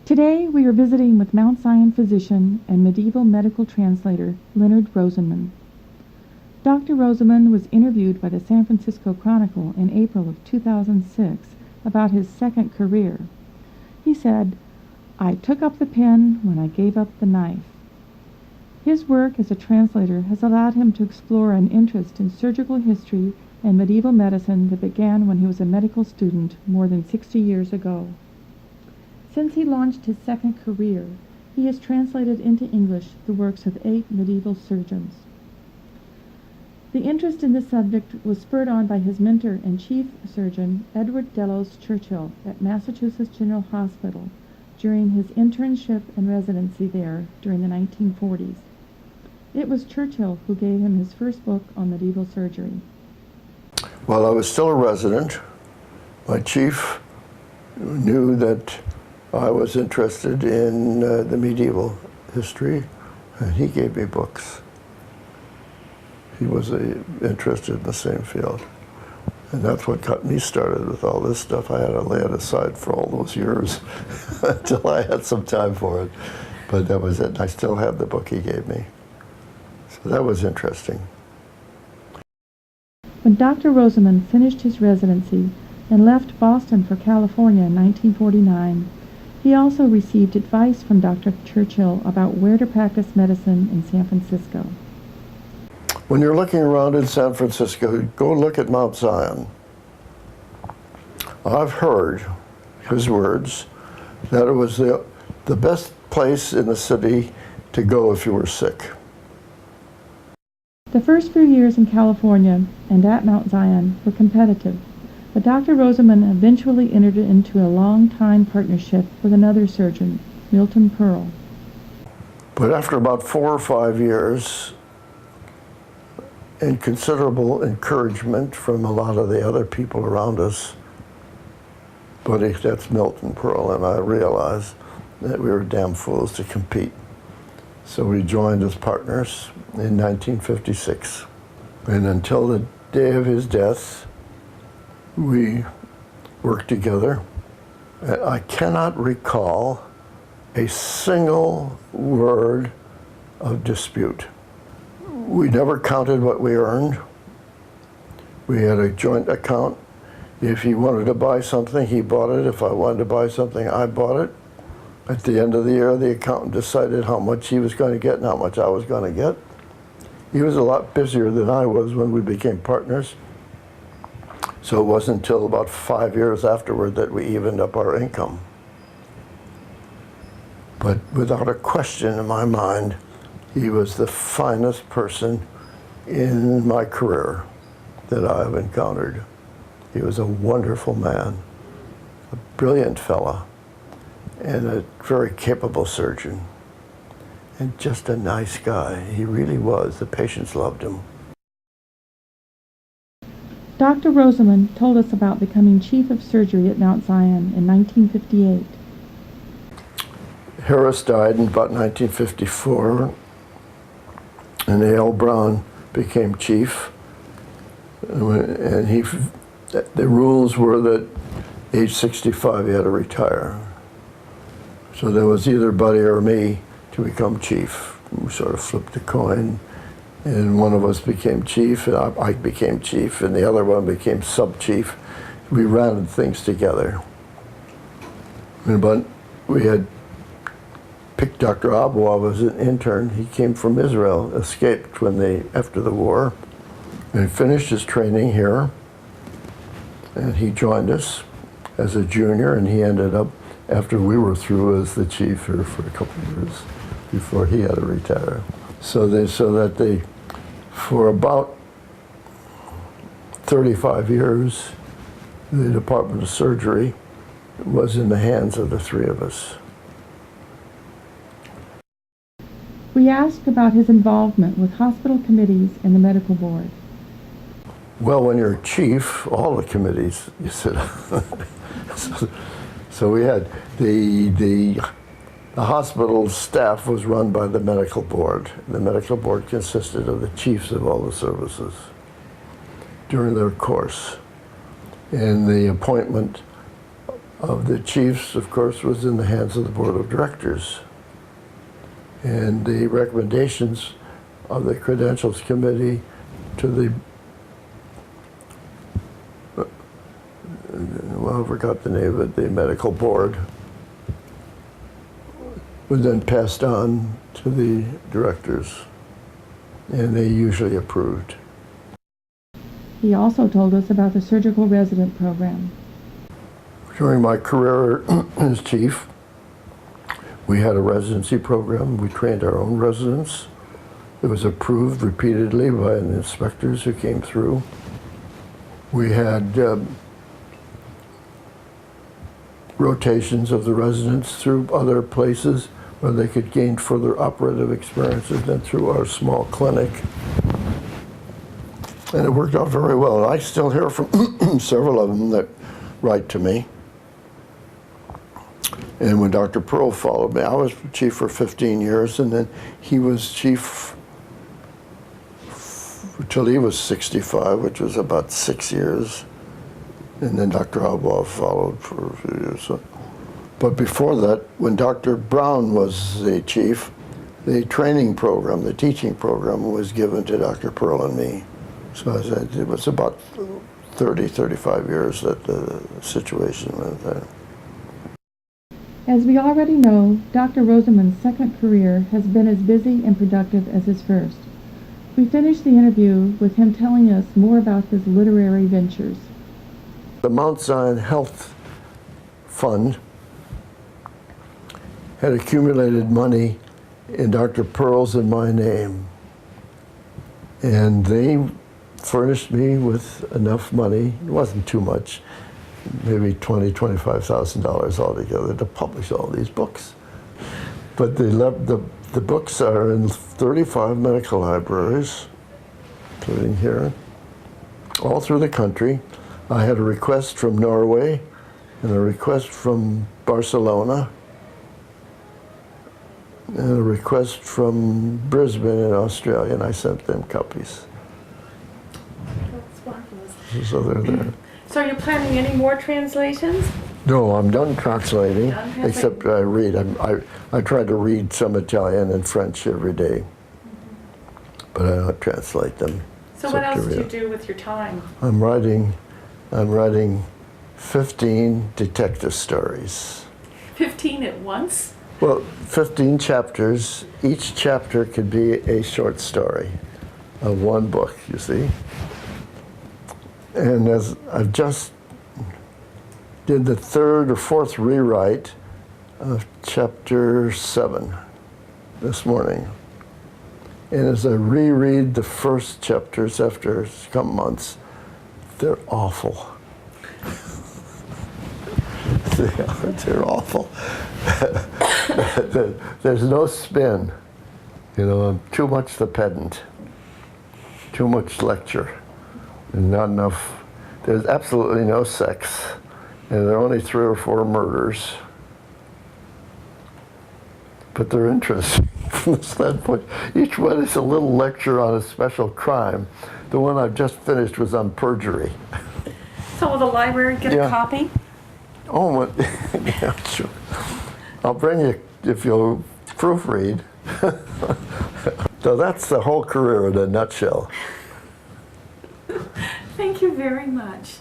Today we are visiting with Mount Zion physician and medieval medical translator Leonard Rosenman. Dr. Rosenman was interviewed by the San Francisco Chronicle in April of 2006 about his second career. He said, "I took up the pen when I gave up the knife." His work as a translator has allowed him to explore an interest in surgical history and medieval medicine that began when he was a medical student more than 60 years ago. Since he launched his second career, he has translated into English the works of 8 medieval surgeons. The interest in this subject was spurred on by his mentor and chief surgeon, Edward Delos Churchill, at Massachusetts General Hospital during his internship and residency there during the 1940s. It was Churchill who gave him his first book on medieval surgery. While I was still a resident, my chief knew that I was interested in the medieval history, and he gave me books. He was interested in the same field. And that's what got me started with all this stuff. I had to lay it aside for all those years until I had some time for it. But that was it. I still have the book he gave me. So that was interesting. When Dr. Rosenman finished his residency and left Boston for California in 1949, he also received advice from Dr. Churchill about where to practice medicine in San Francisco. When you're looking around in San Francisco, go look at Mount Zion. I've heard his words that it was the best place in the city to go if you were sick. The first few years in California and at Mount Zion were competitive, but Dr. Rosenman eventually entered into a long-time partnership with another surgeon, Milton Pearl. But after about 4 or 5 years, and considerable encouragement from a lot of the other people around us, but that's Milton Pearl, and I realized that we were damn fools to compete. So we joined as partners in 1956. And until the day of his death, we worked together. I cannot recall a single word of dispute. We never counted what we earned. We had a joint account. If he wanted to buy something, he bought it. If I wanted to buy something, I bought it. At the end of the year, the accountant decided how much he was going to get and how much I was going to get. He was a lot busier than I was when we became partners. So it wasn't until about 5 years afterward that we evened up our income. But without a question in my mind, he was the finest person in my career that I have encountered. He was a wonderful man, a brilliant fella, and a very capable surgeon, and just a nice guy. He really was. The patients loved him. Dr. Rosenman told us about becoming chief of surgery at Mount Zion in 1958. Harris died in about 1954, and A.L. Brown became chief. And the rules were that age 65 he had to retire. So there was either Buddy or me to become chief. We sort of flipped a coin, and one of us became chief, and I became chief, and the other one became sub-chief. We ran things together. But we had picked Dr. Abwa as an intern. He came from Israel, escaped after the war, and finished his training here. And he joined us as a junior, and he ended up, after we were through, as the chief here for a couple of years before he had to retire. For about 35 years, the Department of Surgery was in the hands of the three of us. We asked about his involvement with hospital committees and the medical board. Well, when you're chief, all the committees you sit on. So we had the hospital staff was run by the medical board. The medical board consisted of the chiefs of all the services during their course. And the appointment of the chiefs, of course, was in the hands of the board of directors. And the recommendations of the credentials committee to the, well, I forgot the name of it, the medical board, was then passed on to the directors, and they usually approved. He also told us about the surgical resident program. During my career as chief, we had a residency program. We trained our own residents. It was approved repeatedly by the inspectors who came through. We had rotations of the residents through other places where they could gain further operative experiences than through our small clinic. And it worked out very well. And I still hear from several of them that write to me. And when Dr. Pearl followed me, I was chief for 15 years, and then he was chief until he was 65, which was about 6 years. And then Dr. Albaugh followed for a few years. So. But before that, when Dr. Brown was the chief, the training program, the teaching program was given to Dr. Pearl and me. So I said it was about 30, 35 years that the situation went there. As we already know, Dr. Rosenman's second career has been as busy and productive as his first. We finished the interview with him telling us more about his literary ventures. The Mount Zion Health Fund had accumulated money in Dr. Pearl's and my name. And they furnished me with enough money, it wasn't too much, maybe $20,000, $25,000 altogether to publish all these books. But the books are in 35 medical libraries, including here, all through the country. I had a request from Norway and a request from Barcelona and a request from Brisbane in Australia, and I sent them copies. That's marvelous. So they're there. So are you planning any more translations? No, I'm done translating, Done translating. except I read. I try to read some Italian and French every day, but I don't translate them. So what else do you do with your time? I'm writing 15 detective stories. 15 at once? Well, 15 chapters. Each chapter could be a short story of one book, you see. And as I've just did the third or fourth rewrite of chapter 7 this morning. And as I reread the first chapters after some months, they're awful. They're awful. There's no spin. You know, I'm too much the pedant, too much lecture, and not enough. There's absolutely no sex, and there are only 3 or 4 murders. But they're interesting from the standpoint. Each one is a little lecture on a special crime. The one I've just finished was on perjury. So will the library get a copy? Oh, what? Yeah, sure. I'll bring you if you'll proofread. So that's the whole career in a nutshell. Thank you very much.